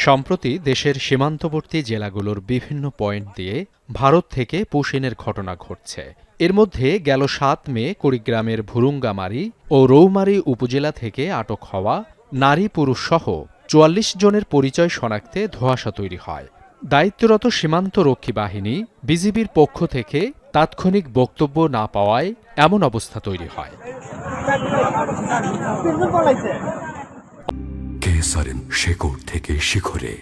সম্প্রতি দেশের সীমান্তবর্তী জেলাগুলোর বিভিন্ন পয়েন্ট দিয়ে ভারত থেকে পুশিনের ঘটনা ঘটছে। এর মধ্যে গেল ৭ মে কুড়িগ্রামের ভুরুঙ্গামারী ও রৌমারী উপজেলা থেকে আটক হওয়া নারী পুরুষসহ ৪৪ জনের পরিচয় শনাক্তে ধোঁয়াশা তৈরি হয়। দায়িত্বরত সীমান্তরক্ষী বাহিনী বিজিবির পক্ষ থেকে তাৎক্ষণিক বক্তব্য না পাওয়ায় এমন অবস্থা তৈরি হয়। শেকড় থেকে শিখরে।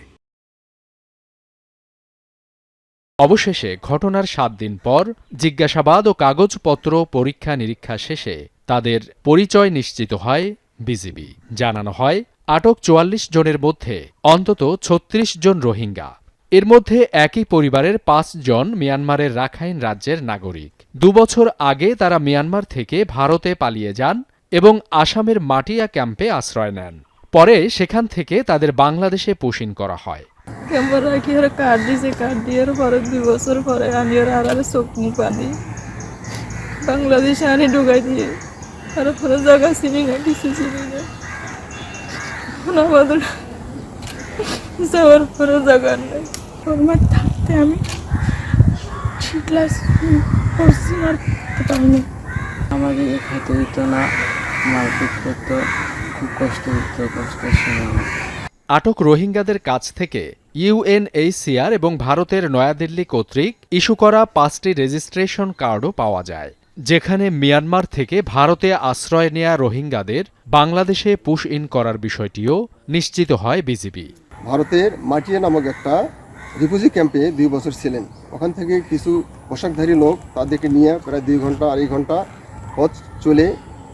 অবশেষে ঘটনার ৭ দিন পর জিজ্ঞাসাবাদ ও কাগজপত্র পরীক্ষা নিরীক্ষা শেষে তাদের পরিচয় নিশ্চিত হয় বিজিবি। জানানো হয় আটক ৪৪ জনের মধ্যে অন্তত ৩৬ জন রোহিঙ্গা। এর মধ্যে একই পরিবারের ৫ জন মিয়ানমারের রাখাইন রাজ্যের নাগরিক। ২ বছর আগে তারা মিয়ানমার থেকে ভারতে পালিয়ে যান এবং আসামের মাটিয়া ক্যাম্পে আশ্রয় নেন। পরে সেখান থেকে তাদের বাংলাদেশে পুশিন করা হয়। ক্যাম্পে রাখি আর কার্ড দিয়েছে, কার্ড দিয়ে পরে ২ বছর পরে আমি আর চোখ মুখ আনি বাংলাদেশে আনি ঢুকাই দিয়ে আর পরে জায়গা চিনি না, কিছু চিনি না। আমাদের যাওয়ার পরে জায়গা নেই। আমার থাকতে আমি ক্লাস পড়ছি আর পাইনি। আমাদের খাতে দিত না, মারপিট করতো, খুব কষ্ট হতো, কষ্টের সময়। আটক রোহিঙ্গাদের কাছ থেকে ইউএনএইচসিআর এবং ভারতের নয়াদিল্লি কর্তৃক ইস্যু করা ৫টি রেজিস্ট্রেশন কার্ডও পাওয়া যায়, যেখানে মিয়ানমার থেকে ভারতে আশ্রয় নেয়া রোহিঙ্গাদের বাংলাদেশে পুশ ইন করার বিষয়টিও নিশ্চিত হয় বিজিবি। ভারতের মাটিয়া নামক একটা রিফিউজি ক্যাম্পে ২ বছর ছিলেন। ওখান থেকে কিছু পোশাকধারী লোক তাদেরকে নিয়ে প্রায় ২ ঘন্টা ২.৫ ঘন্টা পথ চলে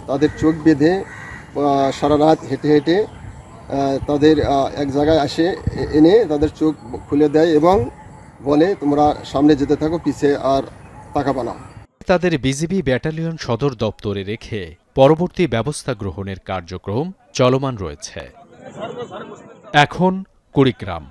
তাদের চোখ বেঁধে সারা রাত হেঁটে হেঁটে তাদের এক জায়গায় আসে, এনে তাদের চোখ খুলে দেয় এবং বলে তোমরা সামনে যেতে থাকো, পিছে আর তাকাবা না। তাদের বিজিবি ব্যাটালিয়ন সদর দপ্তরে রেখে পরবর্তী ব্যবস্থা গ্রহণের কার্যক্রম চলমান রয়েছে। এখন কুড়িগ্রাম।